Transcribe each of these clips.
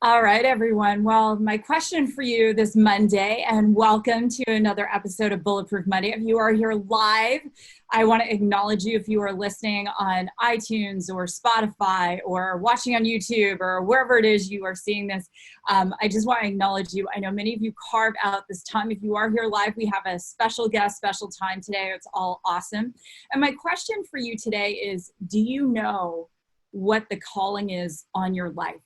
All right, everyone. Well, my question for you this Monday, and welcome to another episode of Bulletproof Monday. If you are here live, I want to acknowledge you if you are listening on iTunes or Spotify or watching on YouTube or wherever it is you are seeing this. I just want to acknowledge you. I know many of you carve out this time. If you are here live, we have a special guest, special time today. It's all awesome. And my question for you today is, do you know what the calling is on your life?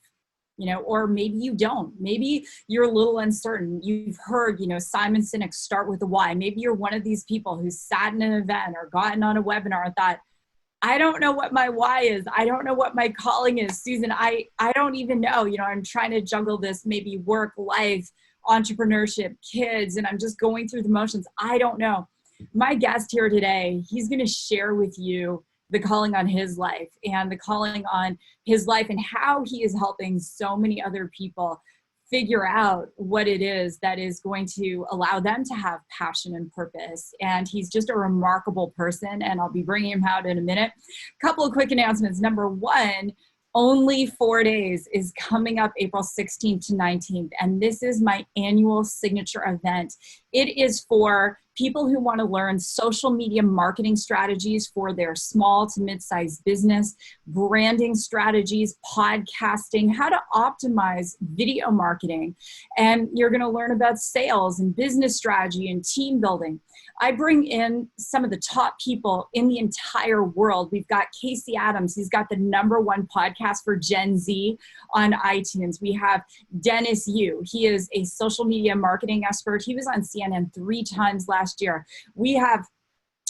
Or maybe you don't. Maybe you're a little uncertain. You've heard, Simon Sinek, start with the why. Maybe you're one of these people who sat in an event or gotten on a webinar and thought, I don't know what my why is. I don't know what my calling is. Susan, I don't even know. I'm trying to juggle this, maybe work, life, entrepreneurship, kids, and I'm just going through the motions. I don't know. My guest here today, he's going to share with you the calling on his life and the calling on his life and how he is helping so many other people figure out what it is that is going to allow them to have passion and purpose. And he's just a remarkable person, and I'll be bringing him out in a minute. A couple of quick announcements. Number one, Only 4 Days is coming up April 16th to 19th, and this is my annual signature event. It is for people who want to learn social media marketing strategies for their small to mid-sized business, branding strategies, podcasting, how to optimize video marketing. And you're going to learn about sales and business strategy and team building. I bring in some of the top people in the entire world. We've got Casey Adams. He's got the #1 podcast for Gen Z on iTunes. We have Dennis Yu. He is a social media marketing expert. He was on CNN 3 times last year. We have,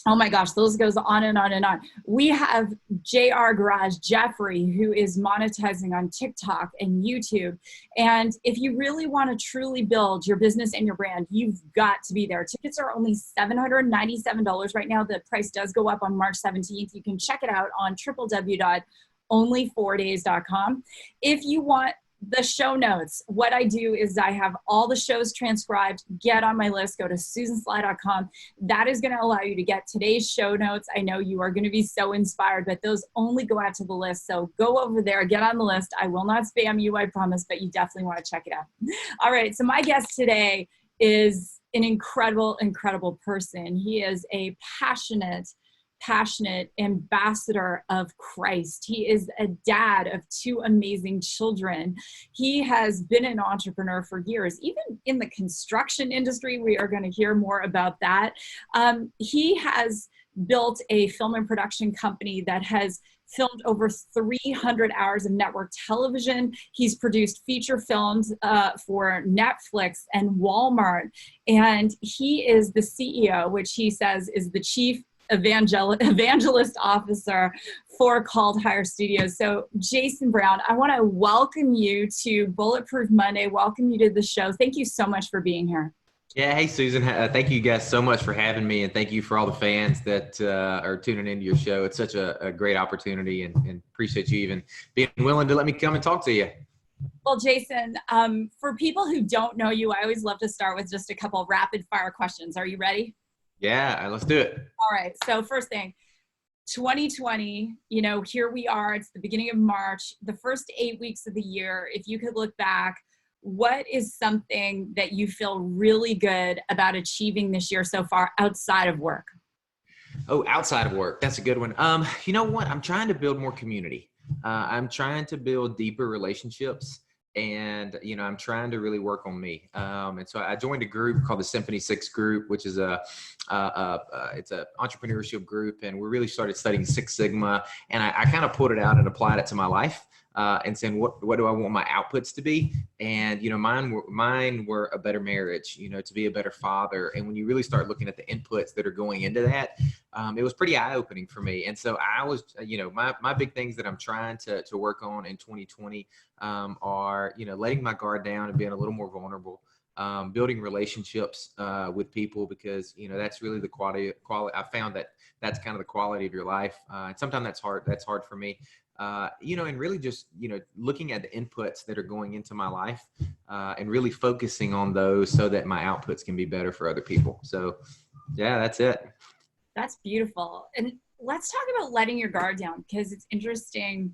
oh my gosh, the list goes on and on and on. We have JR Garage Jeffrey, who is monetizing on TikTok and YouTube. And if you really want to truly build your business and your brand, you've got to be there. Tickets are only $797 right now. The price does go up on March 17th. You can check it out on www.only4days.com. If you want the show notes, what I do is I have all the shows transcribed. Get on my list, go to susansly.com. That is going to allow you to get today's show notes. I know you are going to be so inspired, but those only go out to the list. So go over there, get on the list. I will not spam you, I promise, but you definitely want to check it out. All right, so my guest today is an incredible, incredible person. He is a passionate ambassador of Christ. He is a dad of 2 amazing children. He has been an entrepreneur for years, even in the construction industry. We are going to hear more about that. He has built a film and production company that has filmed over 300 hours of network television. He's produced feature films for Netflix and Walmart. And he is the CEO, which he says is the chief evangelist officer for Called Hire Studios. So Jason Brown, I want to welcome you to Bulletproof Monday. Welcome you to the show. Thank you so much for being here. Yeah. Hey, Susan. Thank you guys so much for having me. And thank you for all the fans that are tuning into your show. It's such a great opportunity, and appreciate you even being willing to let me come and talk to you. Well, Jason, for people who don't know you, I always love to start with just a couple of rapid fire questions. Are you ready? Yeah, let's do it. All right. So first thing, 2020, here we are. It's the beginning of March, the first 8 weeks of the year. If you could look back, what is something that you feel really good about achieving this year so far outside of work? Oh, outside of work. That's a good one. You know what? I'm trying to build more community. I'm trying to build deeper relationships. And, I'm trying to really work on me. And so I joined a group called the Symphony 6 group, which is it's an entrepreneurship group. And we really started studying Six Sigma. And I kind of pulled it out and applied it to my life. And saying, what do I want my outputs to be? And, mine were a better marriage, to be a better father. And when you really start looking at the inputs that are going into that, it was pretty eye-opening for me. And so I was, my big things that I'm trying to work on in 2020 are, letting my guard down and being a little more vulnerable. Building relationships with people, because that's really the quality. I found that's kind of the quality of your life. And sometimes that's hard. That's hard for me. And really just, looking at the inputs that are going into my life and really focusing on those so that my outputs can be better for other people. So, yeah, that's it. That's beautiful. And let's talk about letting your guard down, because it's interesting,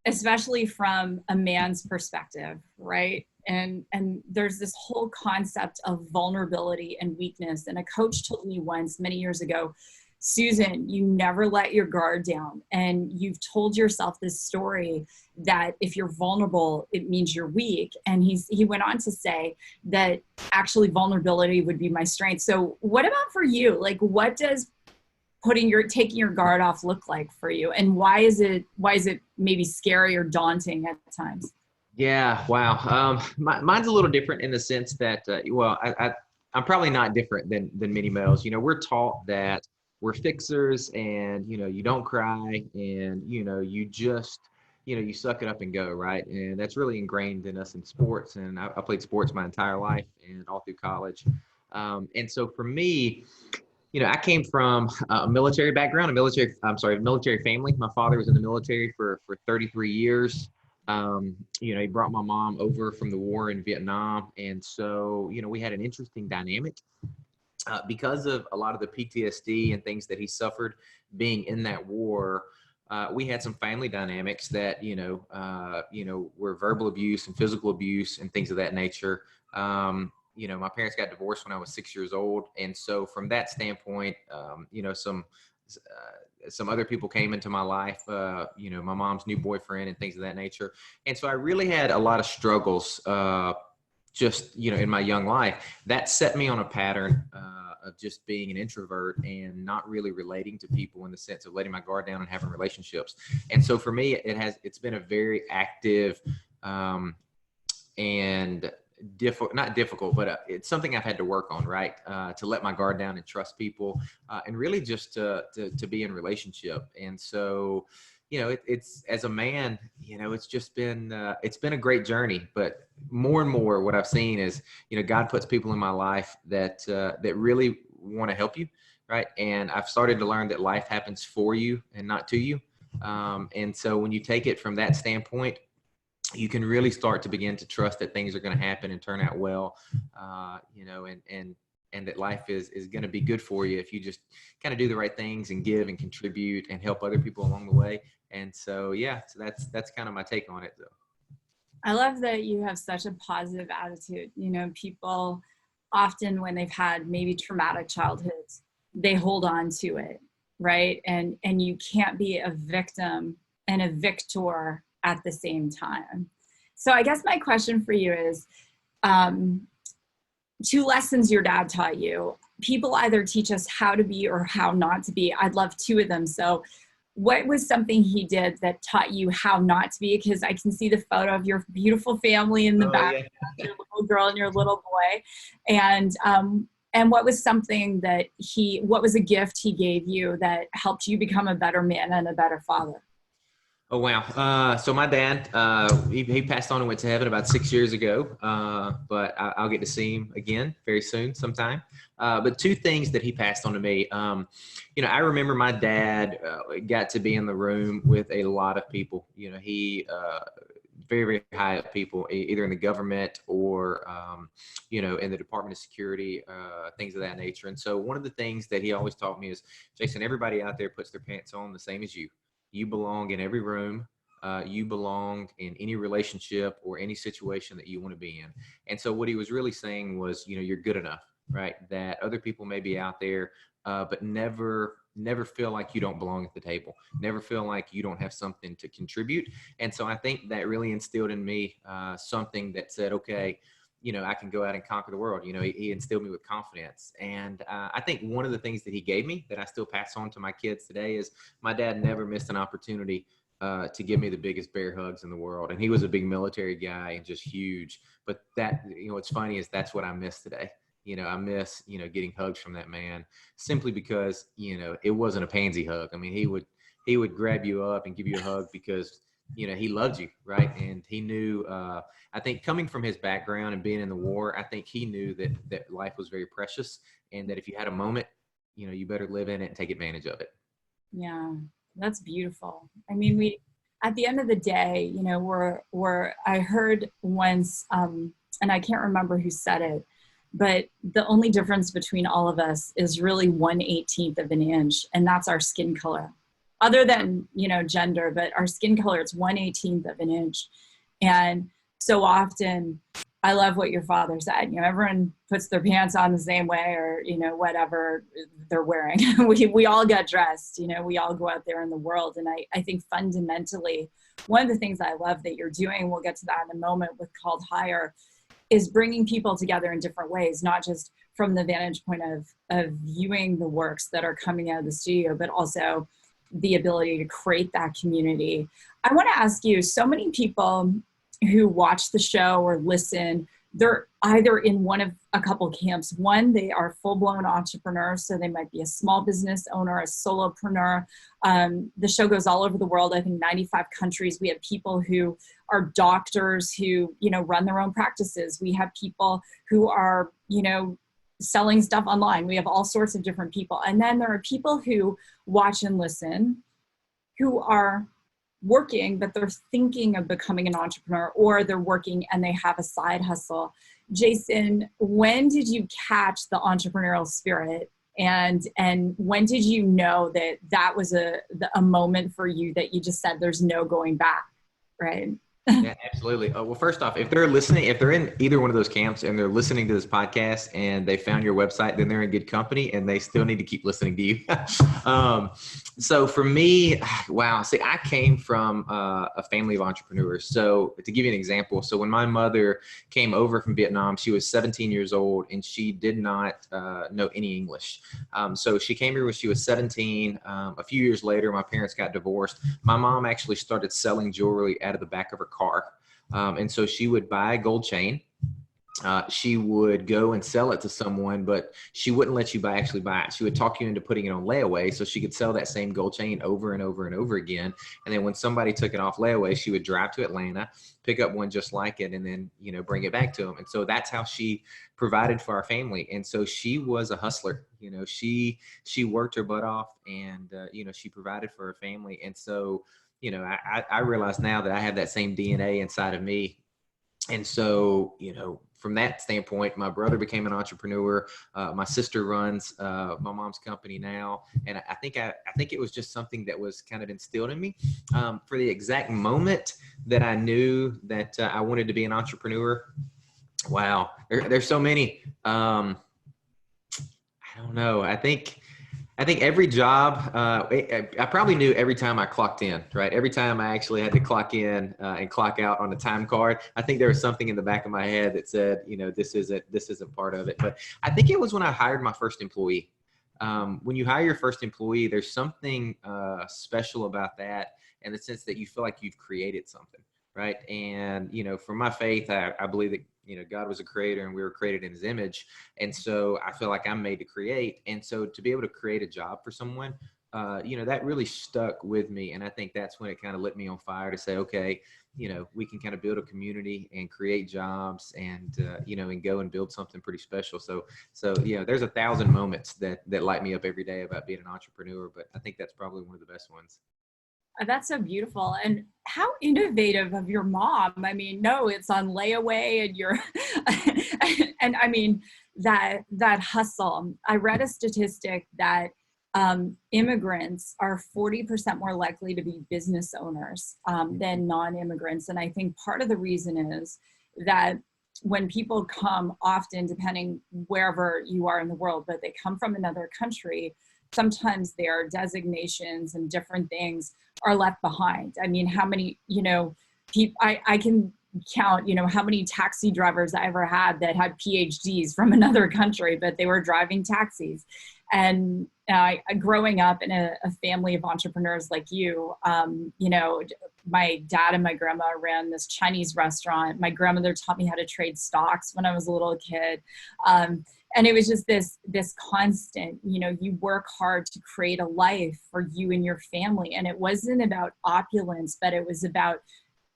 especially from a man's perspective, right? And there's this whole concept of vulnerability and weakness. And a coach told me once many years ago, Susan, you never let your guard down. And you've told yourself this story that if you're vulnerable, it means you're weak. And he went on to say that actually vulnerability would be my strength. So what about for you? Like, what does taking your guard off look like for you? And why is it maybe scary or daunting at times? Yeah, wow. Mine's a little different in the sense that, I'm probably not different than many males. You know, we're taught that we're fixers, and you don't cry, and you suck it up and go, right? And that's really ingrained in us in sports. And I played sports my entire life and all through college. And so for me, I came from a military background, military family. My father was in the military for 33 years. He brought my mom over from the war in Vietnam. And so, we had an interesting dynamic because of a lot of the PTSD and things that he suffered being in that war. We had some family dynamics that, were verbal abuse and physical abuse and things of that nature. My parents got divorced when I was 6 years old. And so from that standpoint, some other people came into my life, my mom's new boyfriend and things of that nature. And so I really had a lot of struggles, in my young life that set me on a pattern, of just being an introvert and not really relating to people in the sense of letting my guard down and having relationships. And so for me, it's been a very active, and not difficult, but it's something I've had to work on, right? To let my guard down and trust people, and really just to be in relationship. And so, it's as a man, it's just been, it's been a great journey. But more and more what I've seen is, God puts people in my life that really want to help you, right? And I've started to learn that life happens for you and not to you. And so when you take it from that standpoint, you can really start to begin to trust that things are going to happen and turn out well, and that life is going to be good for you if you just kind of do the right things and give and contribute and help other people along the way. And so, so that's kind of my take on it, though. I love that you have such a positive attitude. People often, when they've had maybe traumatic childhoods, they hold on to it, right? And you can't be a victim and a victor at the same time. So I guess my question for you is, 2 lessons your dad taught you. People either teach us how to be or how not to be. I'd love 2 of them. So what was something he did that taught you how not to be? Because I can see the photo of your beautiful family in the background, yeah. Your little girl and your little boy. And what was something what was a gift he gave you that helped you become a better man and a better father? Oh, wow. So my dad, he passed on and went to heaven about 6 years ago, but I'll get to see him again very soon sometime. But 2 things that he passed on to me. I remember my dad got to be in the room with a lot of people. He very, very high up people, either in the government or, in the Department of Security, things of that nature. And so one of the things that he always taught me is, Jason, everybody out there puts their pants on the same as you. You belong in every room. You belong in any relationship or any situation that you want to be in. And so what he was really saying was, you're good enough, right? That other people may be out there, but never feel like you don't belong at the table. Never feel like you don't have something to contribute. And so I think that really instilled in me something that said, okay, I can go out and conquer the world. He instilled me with confidence. And I think one of the things that he gave me that I still pass on to my kids today is my dad never missed an opportunity to give me the biggest bear hugs in the world. And he was a big military guy and just huge. But that, what's funny is that's what I miss today. I miss, getting hugs from that man simply because, it wasn't a pansy hug. I mean, he would grab you up and give you a hug because, he loved you, right? And he knew, I think coming from his background and being in the war, I think he knew that life was very precious and that if you had a moment, you better live in it and take advantage of it. Yeah, that's beautiful. I mean, at the end of the day, I heard once, and I can't remember who said it, but the only difference between all of us is really 1/18 of an inch, and that's our skin color. Other than, gender, but our skin color, it's 1/18 of an inch. And so often, I love what your father said. Everyone puts their pants on the same way, or whatever they're wearing. we all get dressed. We all go out there in the world, and I think fundamentally, one of the things I love that you're doing, we'll get to that in a moment, with Called Higher, is bringing people together in different ways, not just from the vantage point of viewing the works that are coming out of the studio, but also the ability to create that community. I want to ask you, so many people who watch the show or listen, they're either in one of a couple camps. One, they are full-blown entrepreneurs, so they might be a small business owner, a solopreneur. The show goes all over the world, I think 95 countries. We have people who are doctors who, run their own practices. We have people who are, selling stuff online. We have all sorts of different people. And then there are people who watch and listen who are working, but they're thinking of becoming an entrepreneur, or they're working and they have a side hustle. Jason, when did you catch the entrepreneurial spirit? And when did you know that was a moment for you that you just said, there's no going back, right? Yeah, absolutely. Well, first off, if they're listening, if they're in either one of those camps and they're listening to this podcast and they found your website, then they're in good company, and they still need to keep listening to you. So for me, wow, see, I came from a family of entrepreneurs. So to give you an example, so when my mother came over from Vietnam, she was 17 years old and she did not know any English. So she came here when she was 17. A few years later, my parents got divorced. My mom actually started selling jewelry out of the back of her car. And so she would buy a gold chain. She would go and sell it to someone, but she wouldn't let you actually buy it. She would talk you into putting it on layaway so she could sell that same gold chain over and over and over again. And then when somebody took it off layaway, she would drive to Atlanta, pick up one just like it, and then, bring it back to them. And so that's how she provided for our family. And so she was a hustler. She worked her butt off, and, she provided for her family. And so, I realize now that I have that same DNA inside of me. And so, from that standpoint, my brother became an entrepreneur. My sister runs my mom's company now. And I think it was just something that was kind of instilled in me. For the exact moment that I knew that I wanted to be an entrepreneur, wow, there's so many. I don't know. I think every job, I probably knew every time I clocked in, right? Every time I actually had to clock in and clock out on a time card, I think there was something in the back of my head that said, this isn't part of it. But I think it was when I hired my first employee. When you hire your first employee, there's something special about that, in the sense that you feel like you've created something, right? And, for my faith, I believe that, God was a creator and we were created in his image. And so I feel like I'm made to create. And so to be able to create a job for someone, that really stuck with me. And I think that's when it kind of lit me on fire to say, okay, we can kind of build a community and create jobs and, and go and build something pretty special. So, there's 1,000 moments that light me up every day about being an entrepreneur, but I think that's probably one of the best ones. That's so beautiful. And how innovative of your mom. I mean, no, it's on layaway, and you're, and I mean, that hustle. I read a statistic that immigrants are 40% more likely to be business owners than non-immigrants. And I think part of the reason is that when people come, often, depending wherever you are in the world, but they come from another country, sometimes their designations and different things are left behind. I mean, how many, people, I can count, how many taxi drivers I ever had that had PhDs from another country, but they were driving taxis. And growing up in a family of entrepreneurs like you, my dad and my grandma ran this Chinese restaurant. My grandmother taught me how to trade stocks when I was a little kid. And it was just this constant, you work hard to create a life for you and your family. And it wasn't about opulence, but it was about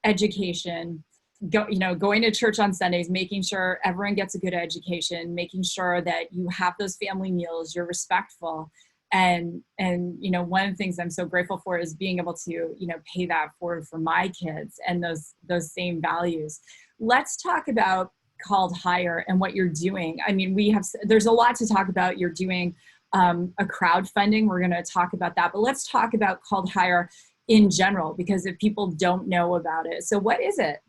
education, going to church on Sundays, making sure everyone gets a good education, making sure that you have those family meals, you're respectful. And one of the things I'm so grateful for is being able to, pay that forward for my kids and those same values. Let's talk about Called Hire and what you're doing. I mean, there's a lot to talk about. You're doing a crowdfunding. We're going to talk about that, but let's talk about Called Hire in general, because if people don't know about it. So what is it?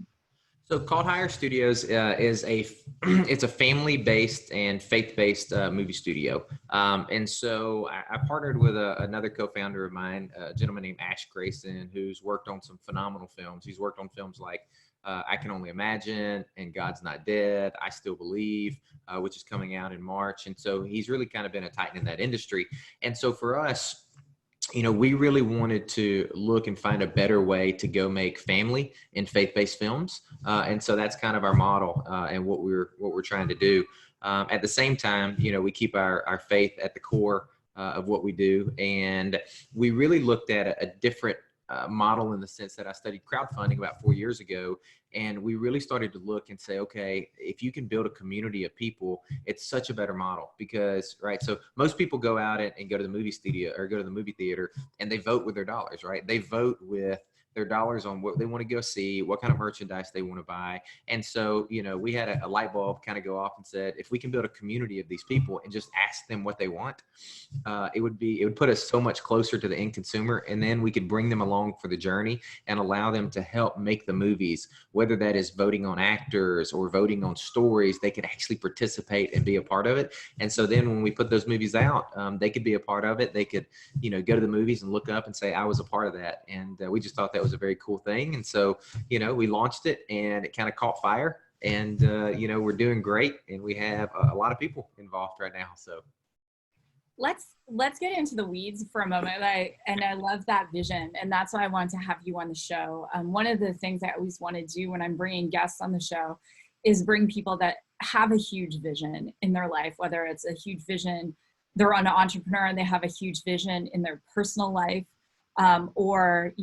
So Called Hire Studios it's a family-based and faith-based movie studio. And so I partnered with another co-founder of mine, a gentleman named Ash Grayson, who's worked on some phenomenal films. He's worked on films like I Can Only Imagine and God's Not Dead, I Still Believe, which is coming out in March. And so he's really kind of been a titan in that industry. And so for us, we really wanted to look and find a better way to go make family and faith-based films, and so that's kind of our model and what we're trying to do. At the same time, we keep our faith at the core of what we do, and we really looked at a different model in the sense that I studied crowdfunding about 4 years ago, and we really started to look and say, okay, if you can build a community of people, it's such a better model because, right, so most people go out and go to the movie studio or go to the movie theater and they vote with their dollars, right? They vote with their dollars on what they want to go see, what kind of merchandise they want to buy. And so, we had a light bulb kind of go off and said, if we can build a community of these people and just ask them what they want, it would put us so much closer to the end consumer. And then we could bring them along for the journey and allow them to help make the movies, whether that is voting on actors or voting on stories. They could actually participate and be a part of it. And so then when we put those movies out, they could be a part of it. They could, go to the movies and look up and say, I was a part of that. And we just thought that was a very cool thing. And so, we launched it and it kind of caught fire, and, we're doing great, and we have a lot of people involved right now. So let's get into the weeds for a moment. I love that vision, and that's why I wanted to have you on the show. One of the things I always want to do when I'm bringing guests on the show is bring people that have a huge vision in their life, whether it's a huge vision, they're an entrepreneur and they have a huge vision in their personal life, or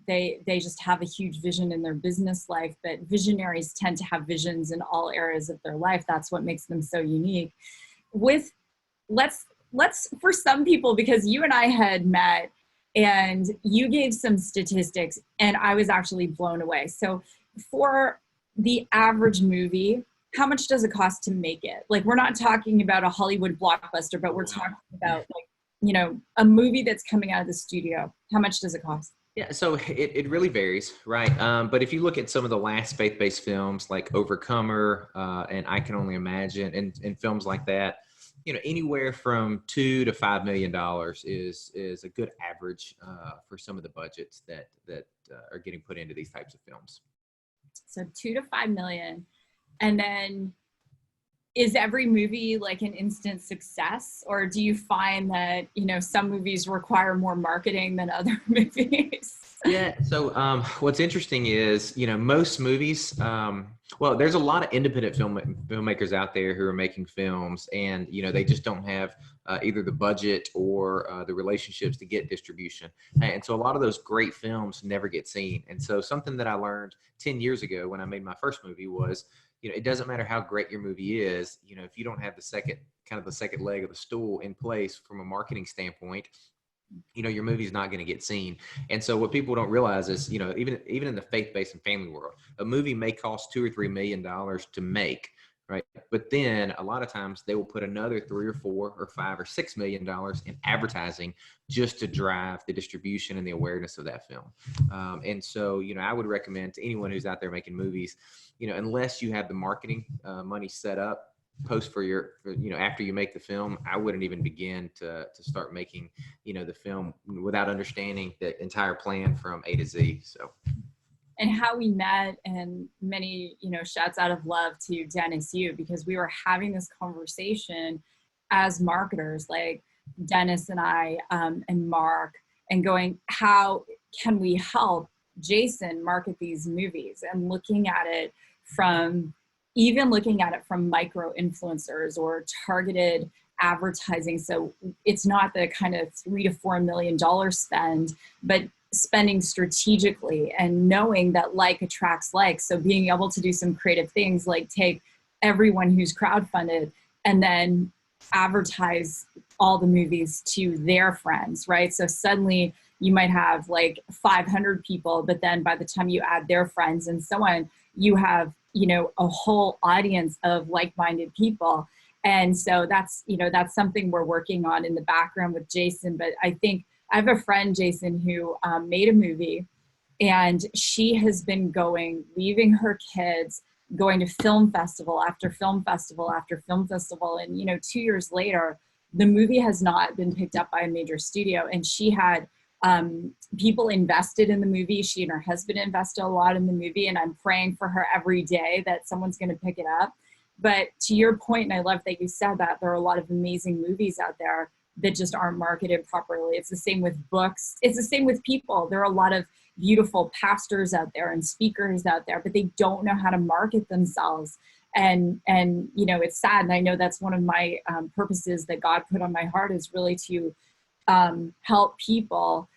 they just have a huge vision in their business life. But visionaries tend to have visions in all areas of their life. That's what makes them so unique. Let's for some people, because you and I had met and you gave some statistics and I was actually blown away. So for the average movie, how much does it cost to make it? Like, we're not talking about a Hollywood blockbuster, but we're talking about a movie that's coming out of the studio. How much does it cost? Yeah, so it really varies, right? But if you look at some of the last faith-based films like Overcomer and I Can Only Imagine and films like that, anywhere from $2 to $5 million is a good average for some of the budgets that are getting put into these types of films. So 2 to 5 million, and then is every movie like an instant success, or do you find that some movies require more marketing than other movies? Yeah. So what's interesting is, most movies, there's a lot of independent filmmakers out there who are making films, and, they just don't have either the budget or the relationships to get distribution. And so a lot of those great films never get seen. And so something that I learned 10 years ago when I made my first movie was, it doesn't matter how great your movie is, if you don't have the second leg of the stool in place from a marketing standpoint, your movie's not going to get seen. And so what people don't realize is, even in the faith-based and family world, a movie may cost $2 or $3 million to make, right? But then a lot of times they will put another $3 or $4 or $5 or $6 million in advertising just to drive the distribution and the awareness of that film. And so, I would recommend to anyone who's out there making movies, unless you have the marketing money set up post for your, after you make the film, I wouldn't even begin to start making, the film without understanding the entire plan from A to Z. So. And how we met, and many, shouts out of love to Dennis Yu, because we were having this conversation as marketers, like Dennis and I and Mark, and going, how can we help Jason market these movies, and looking at it from micro influencers or targeted advertising. So it's not the kind of $3 to $4 million spend, but spending strategically and knowing that like attracts like. So being able to do some creative things, like take everyone who's crowdfunded and then advertise all the movies to their friends, right? So suddenly you might have like 500 people, but then by the time you add their friends and so on, you have a whole audience of like-minded people. And so that's something we're working on in the background with Jason. But I think I have a friend, Jason, who made a movie, and she has been leaving her kids, going to film festival after film festival after film festival. And, 2 years later, the movie has not been picked up by a major studio. And she had people invested in the movie. She and her husband invested a lot in the movie. And I'm praying for her every day that someone's going to pick it up. But to your point, and I love that you said that, there are a lot of amazing movies out there that just aren't marketed properly. It's the same with books. It's the same with people. There are a lot of beautiful pastors out there and speakers out there, but they don't know how to market themselves. And it's sad. And I know that's one of my purposes that God put on my heart, is really to help people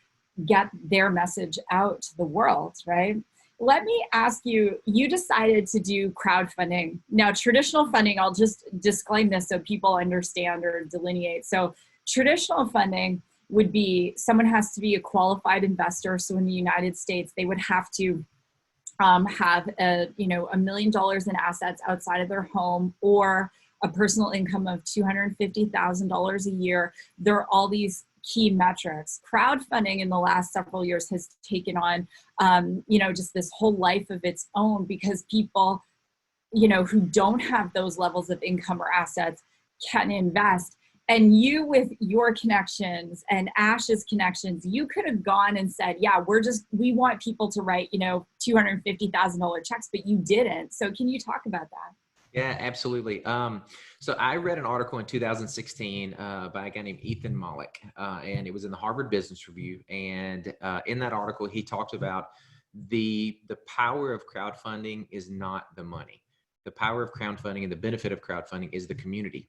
get their message out to the world, right? Let me ask you, you decided to do crowdfunding. Now, traditional funding, I'll just disclaim this so people understand or delineate. So traditional funding would be someone has to be a qualified investor. So in the United States, they would have to have $1 million in assets outside of their home, or a personal income of $250,000 a year. There are all these key metrics. Crowdfunding in the last several years has taken on, just this whole life of its own, because people, who don't have those levels of income or assets can invest. And you, with your connections and Ash's connections, you could have gone and said, yeah, we want people to write, $250,000 checks, but you didn't. So can you talk about that? Yeah, absolutely. So I read an article in 2016 by a guy named Ethan Mollick, and it was in the Harvard Business Review. And in that article, he talked about the power of crowdfunding is not the money. The power of crowdfunding and the benefit of crowdfunding is the community.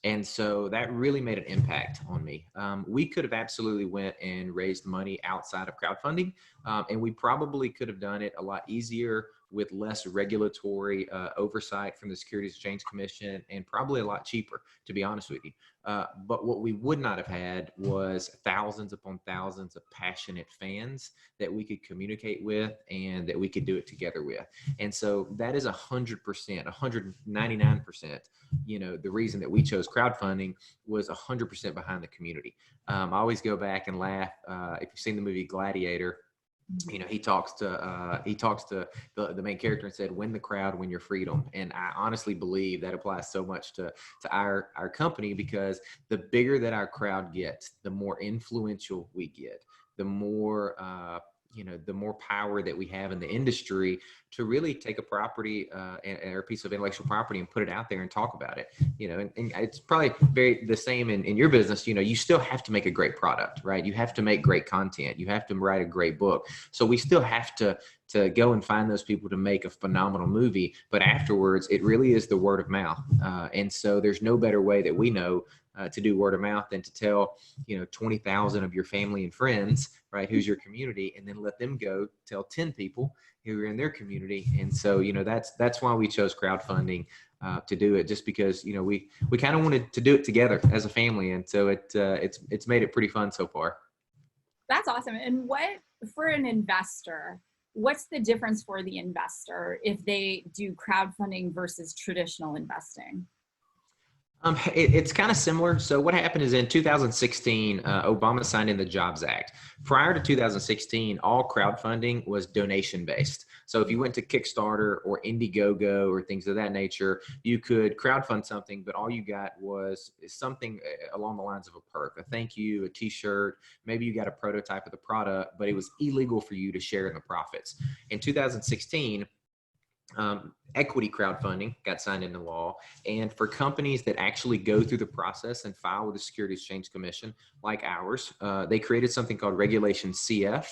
And so that really made an impact on me. We could have absolutely went and raised money outside of crowdfunding, and we probably could have done it a lot easier with less regulatory oversight from the Securities and Exchange Commission, and probably a lot cheaper, to be honest with you. But what we would not have had was thousands upon thousands of passionate fans that we could communicate with and that we could do it together with. And so that is 100%, 199%. The reason that we chose crowdfunding was 100% behind the community. I always go back and laugh. If you've seen the movie Gladiator, he talks to the main character and said, "Win the crowd, win your freedom." And I honestly believe that applies so much to our company, because the bigger that our crowd gets, the more influential we get, the more the more power that we have in the industry to really take a property or a piece of intellectual property and put it out there and talk about it. And it's probably the same in your business. You still have to make a great product, right? You have to make great content. You have to write a great book. So we still have to go and find those people to make a phenomenal movie. But afterwards, it really is the word of mouth. And so there's no better way that we know to do word of mouth than to tell 20,000 of your family and friends, right, who's your community, and then let them go tell 10 people who are in their community. And so that's why we chose crowdfunding to do it, just because we kind of wanted to do it together as a family, and so it's made it pretty fun so far. That's awesome. And what, for an investor, what's the difference for the investor if they do crowdfunding versus traditional investing? It's kind of similar. So what happened is in 2016, Obama signed in the Jobs Act. Prior to 2016, all crowdfunding was donation based. So if you went to Kickstarter or Indiegogo or things of that nature, you could crowdfund something, but all you got was something along the lines of a perk, a thank you, a t-shirt, maybe you got a prototype of the product, but it was illegal for you to share in the profits. In 2016, equity crowdfunding got signed into law. And for companies that actually go through the process and file with the Securities and Exchange Commission, like ours, they created something called Regulation CF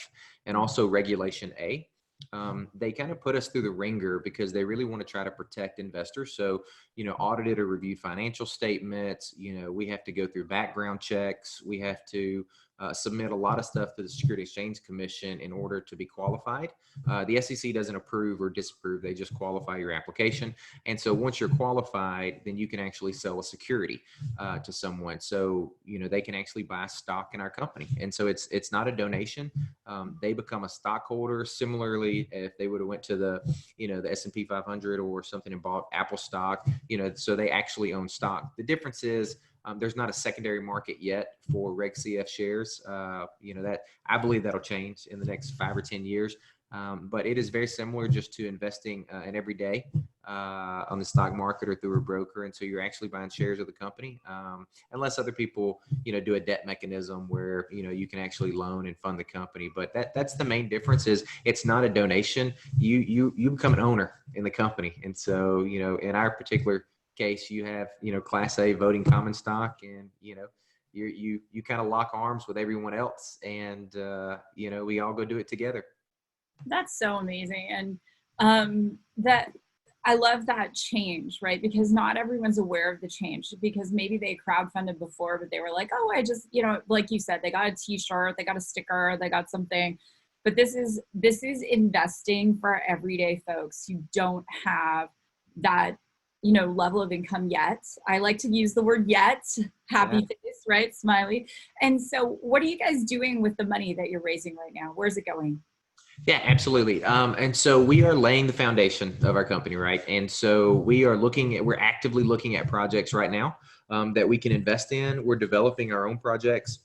and also Regulation A. They kind of put us through the ringer because they really want to try to protect investors. So, audited or reviewed financial statements, we have to go through background checks. We have to submit a lot of stuff to the Security Exchange Commission in order to be qualified. The SEC doesn't approve or disapprove. They just qualify your application. And so once you're qualified, then you can actually sell a security to someone. So, they can actually buy stock in our company. And so it's not a donation. They become a stockholder. Similarly, if they would have went to the S&P 500 or something and bought Apple stock, so they actually own stock. The difference is, there's not a secondary market yet for Reg CF shares. That I believe that'll change in the next 5 or 10 years. But it is very similar just to investing in every day on the stock market or through a broker. And so you're actually buying shares of the company, unless other people, do a debt mechanism where, you can actually loan and fund the company. But that's the main difference is it's not a donation. You become an owner in the company. And so, in our particular case, you have, Class A voting common stock, and, you kind of lock arms with everyone else, and, we all go do it together. That's so amazing. And that I love that change, right? Because not everyone's aware of the change, because maybe they crowdfunded before, but they were like, oh, I just, like you said, they got a t-shirt, they got a sticker, they got something. But this is investing for everyday folks who don't have that, level of income yet. I like to use the word yet, happy face, right? Smiley. And so what are you guys doing with the money that you're raising right now? Where's it going? Yeah, absolutely. And so we are laying the foundation of our company, right? And so we're actively looking at projects right now that we can invest in. We're developing our own projects.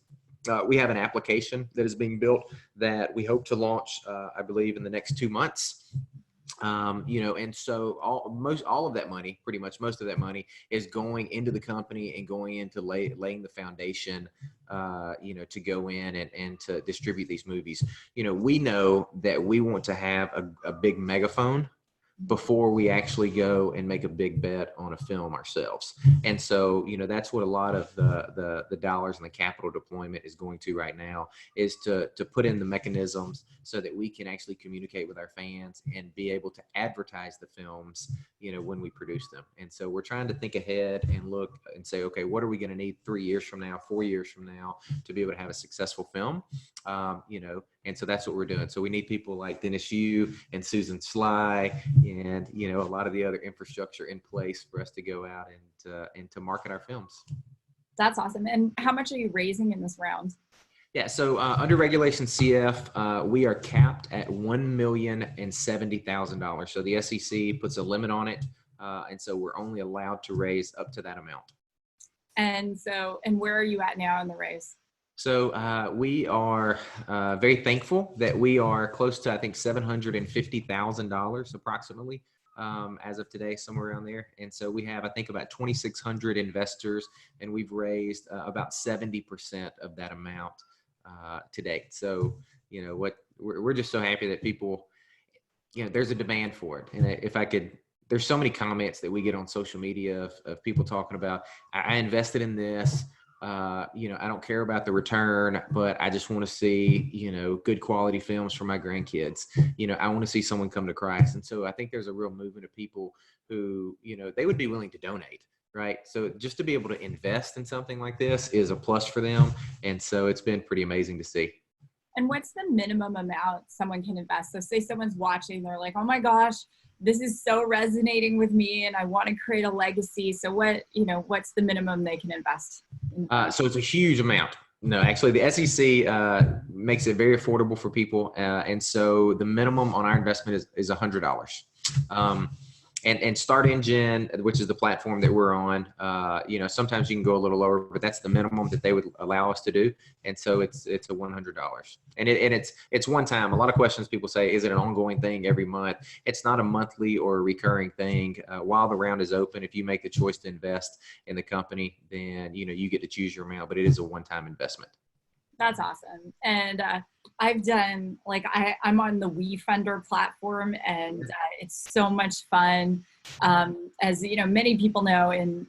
We have an application that is being built that we hope to launch, I believe, in the next 2 months. And so all of that money, pretty much most of that money, is going into the company and going into laying the foundation, to go in and to distribute these movies. We know that we want to have a big megaphone before we actually go and make a big bet on a film ourselves. And so, that's what a lot of the dollars and the capital deployment is going to right now, is to put in the mechanisms so that we can actually communicate with our fans and be able to advertise the films, when we produce them. And so we're trying to think ahead and look and say, okay, what are we going to need 3 years from now, 4 years from now to be able to have a successful film? And so that's what we're doing. So we need people like Dennis Yu and Susan Sly and, a lot of the other infrastructure in place for us to go out and to market our films. That's awesome. And how much are you raising in this round? Yeah, so under Regulation CF, we are capped at $1,070,000. So the SEC puts a limit on it, and so we're only allowed to raise up to that amount. And where are you at now in the raise? So we are very thankful that we are close to, I think, $750,000 approximately as of today, somewhere around there. And so we have, I think, about 2,600 investors, and we've raised about 70% of that amount to date. So, we're just so happy that people, there's a demand for it. And if I could, there's so many comments that we get on social media of people talking about, I invested in this. I don't care about the return, but I just want to see, good quality films for my grandkids. I want to see someone come to Christ. And so I think there's a real movement of people who, they would be willing to donate, right? So just to be able to invest in something like this is a plus for them. And so it's been pretty amazing to see. And what's the minimum amount someone can invest? So say someone's watching, they're like, oh my gosh, this is so resonating with me and I want to create a legacy. So what's the minimum they can invest? So it's a huge amount. No, actually the SEC makes it very affordable for people. And so the minimum on our investment is $100. And Start Engine, which is the platform that we're on, sometimes you can go a little lower, but that's the minimum that they would allow us to do. And so it's a $100, and it's one time. A lot of questions people say, is it an ongoing thing every month? It's not a monthly or a recurring thing. While the round is open, if you make the choice to invest in the company, then you get to choose your amount, but it is a one-time investment. That's awesome. And I've done, I'm on the WeFunder platform, and it's so much fun. As many people know, in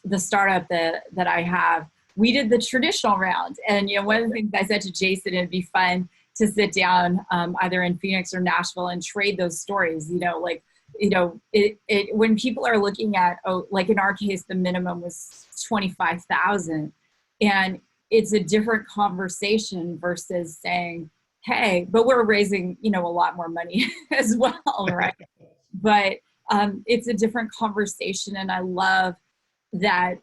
the startup that I have, we did the traditional round. And, one of the things I said to Jason, it'd be fun to sit down either in Phoenix or Nashville and trade those stories, when people are looking at, in our case, the minimum was 25,000. And it's a different conversation versus saying, hey, but we're raising, a lot more money as well, right? But it's a different conversation. And I love that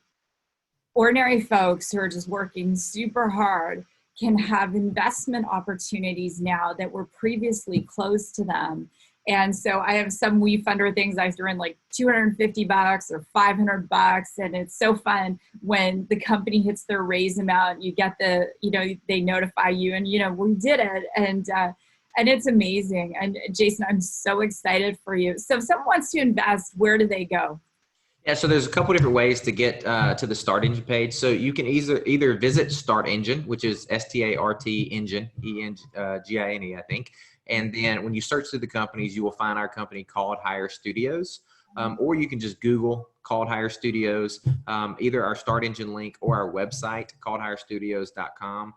ordinary folks who are just working super hard can have investment opportunities now that were previously closed to them. And so I have some WeFunder things I threw in like $250 or $500. And it's so fun when the company hits their raise amount, you get they notify you and, we did it. And it's amazing. And Jason, I'm so excited for you. So if someone wants to invest, where do they go? Yeah, so there's a couple different ways to get to the Start Engine page. So you can either visit Start Engine, which is START Engine, ENGINE, I think. And then when you search through the companies, you will find our company called Hire Studios, or you can just Google called Hire Studios, either our Start Engine link or our website, calledhirestudios.com.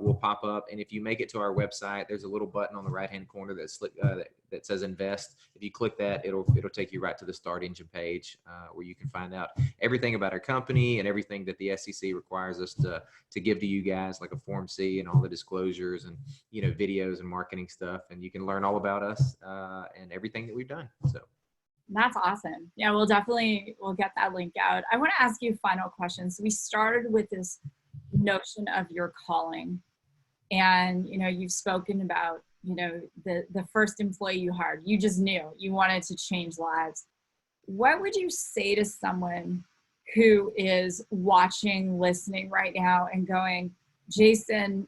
Will pop up, and if you make it to our website, there's a little button on the right-hand corner that says Invest. If you click that, it'll take you right to the Start Engine page, where you can find out everything about our company and everything that the SEC requires us to give to you guys, like a Form C and all the disclosures and videos and marketing stuff, and you can learn all about us and everything that we've done. So. That's awesome. Yeah, we'll get that link out. I want to ask you final questions. We started with this notion of your calling, and you've spoken about the first employee you hired. You just knew you wanted to change lives. What would you say to someone who is watching, listening right now and going, Jason,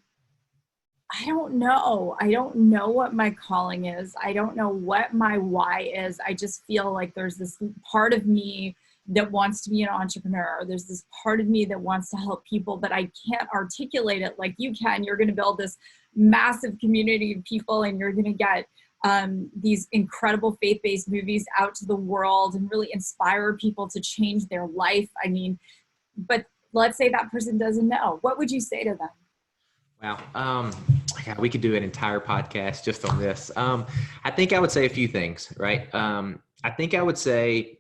I don't know what my calling is. I don't know what my why is. I just feel like there's this part of me that wants to be an entrepreneur. There's this part of me that wants to help people, but I can't articulate it like you can. You're going to build this massive community of people, and you're going to get these incredible faith-based movies out to the world and really inspire people to change their life. I mean, but let's say that person doesn't know. What would you say to them? Wow. Yeah, we could do an entire podcast just on this. I think I would say a few things, right? I think I would say,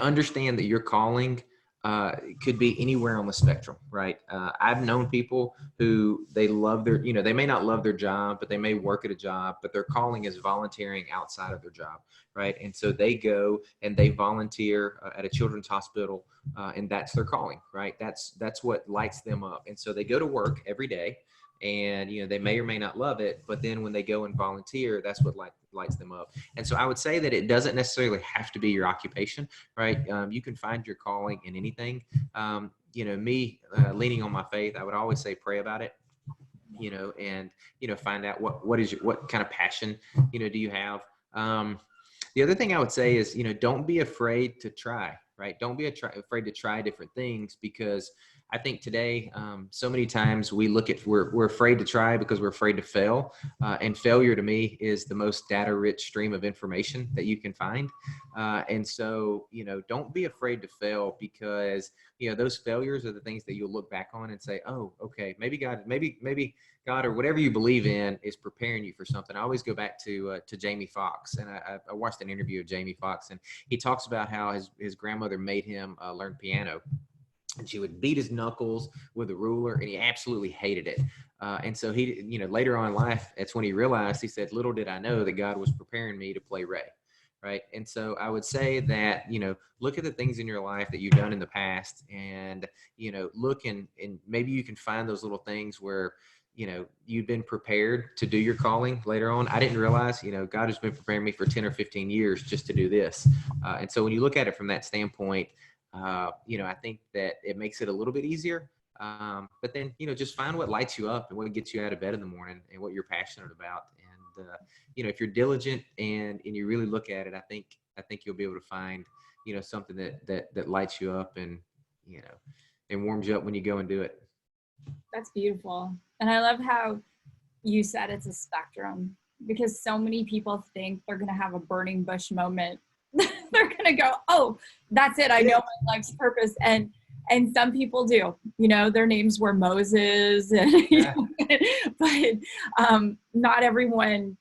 understand that your calling could be anywhere on the spectrum, right? I've known people who they love they may not love their job, but they may work at a job, but their calling is volunteering outside of their job, right? And so they go and they volunteer at a children's hospital, and that's their calling, right? That's what lights them up. And so they go to work every day, and they may or may not love it, but then when they go and volunteer, that's what lights them up. And so I would say that it doesn't necessarily have to be your occupation, right? You can find your calling in anything. Me leaning on my faith, I would always say pray about it, and find out what kind of passion do you have. The other thing I would say is don't be afraid to try, right? Don't be afraid to try different things, because I think today, so many times we're afraid to try because we're afraid to fail. And failure to me is the most data rich stream of information that you can find. And so, don't be afraid to fail, because, those failures are the things that you'll look back on and say, oh, okay, maybe God or whatever you believe in is preparing you for something. I always go back to Jamie Foxx, and I watched an interview of Jamie Foxx, and he talks about how his grandmother made him learn piano. And she would beat his knuckles with a ruler, and he absolutely hated it. And so he, later on in life, that's when he realized, he said, little did I know that God was preparing me to play Ray. Right. And so I would say that, look at the things in your life that you've done in the past, and, look and maybe you can find those little things where, you've been prepared to do your calling later on. I didn't realize, God has been preparing me for 10 or 15 years just to do this. And so when you look at it from that standpoint, I think that it makes it a little bit easier. But then, just find what lights you up and what gets you out of bed in the morning and what you're passionate about. And, if you're diligent and you really look at it, I think you'll be able to find, something that lights you up and, and warms you up when you go and do it. That's beautiful. And I love how you said it's a spectrum, because so many people think they're going to have a burning bush moment. They're going to go, oh, that's it. I know my life's purpose. And some people do, their names were Moses, and, but not everyone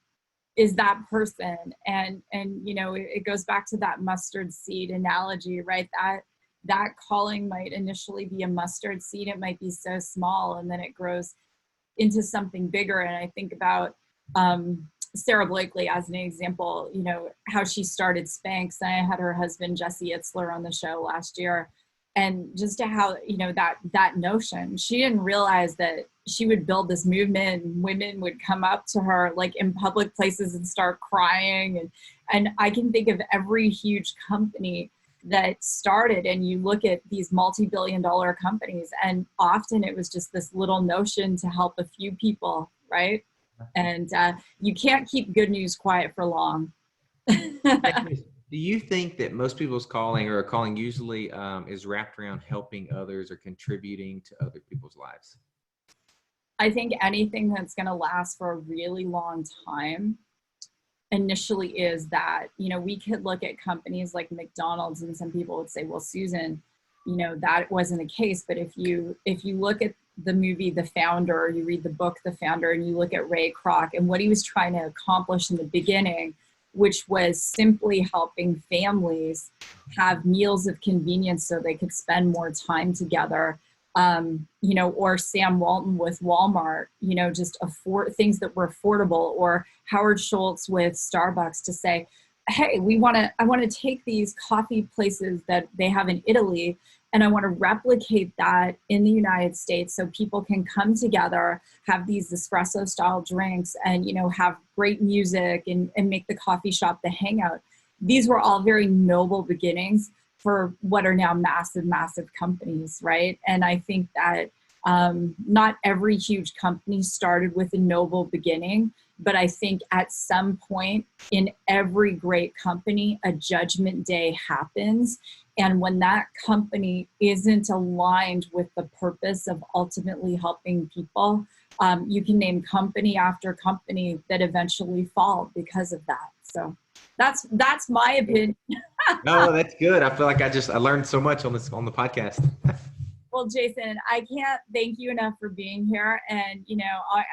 is that person. And it goes back to that mustard seed analogy, right? that calling might initially be a mustard seed. It might be so small, and then it grows into something bigger. And I think about Sarah Blakely as an example, you know, how she started Spanx. And I had her husband, Jesse Itzler, on the show last year. And just to how, you know, that notion, she didn't realize that she would build this movement and women would come up to her like in public places and start crying. And I can think of every huge company that started, and you look at these multi-billion-dollar companies, and often it was just this little notion to help a few people, right? And you can't keep good news quiet for long. Do you think that most people's calling or calling usually is wrapped around helping others or contributing to other people's lives? I think anything that's going to last for a really long time initially is that. You know, we could look at companies like McDonald's, and some people would say, well, Susan, you know, that wasn't the case. But if you look at the movie The Founder, you read the book The Founder, and you look at Ray Kroc and what he was trying to accomplish in the beginning, which was simply helping families have meals of convenience so they could spend more time together. You know, or Sam Walton with Walmart, you know, just afford things that were affordable, or Howard Schultz with Starbucks to say, hey, I want to take these coffee places that they have in Italy, and I want to replicate that in the United States so people can come together, have these espresso style drinks, and, you know, have great music and make the coffee shop the hangout. These were all very noble beginnings for what are now massive, massive companies, right? And I think that not every huge company started with a noble beginning, but I think at some point in every great company, a judgment day happens. And when that company isn't aligned with the purpose of ultimately helping people, you can name company after company that eventually fall because of that. So that's my opinion. No, that's good. I feel like I learned so much on the podcast. Well, Jason, I can't thank you enough for being here. And, you know,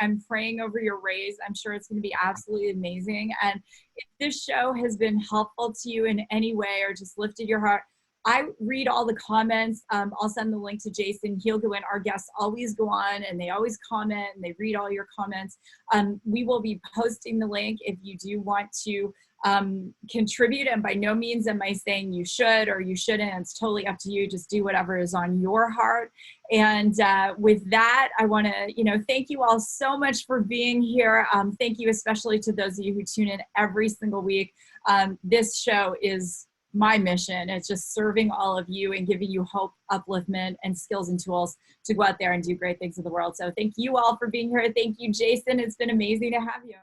I'm praying over your raise. I'm sure it's going to be absolutely amazing. And if this show has been helpful to you in any way or just lifted your heart, I read all the comments. I'll send the link to Jason. He'll go in. Our guests always go on and they always comment and they read all your comments. We will be posting the link if you do want to contribute. And by no means am I saying you should or you shouldn't. It's totally up to you. Just do whatever is on your heart. And with that, I want to, you know, thank you all so much for being here. Thank you especially to those of you who tune in every single week. This show is my mission. It's just serving all of you and giving you hope, upliftment, and skills and tools to go out there and do great things in the world. So thank you all for being here. Thank you, Jason. It's been amazing to have you.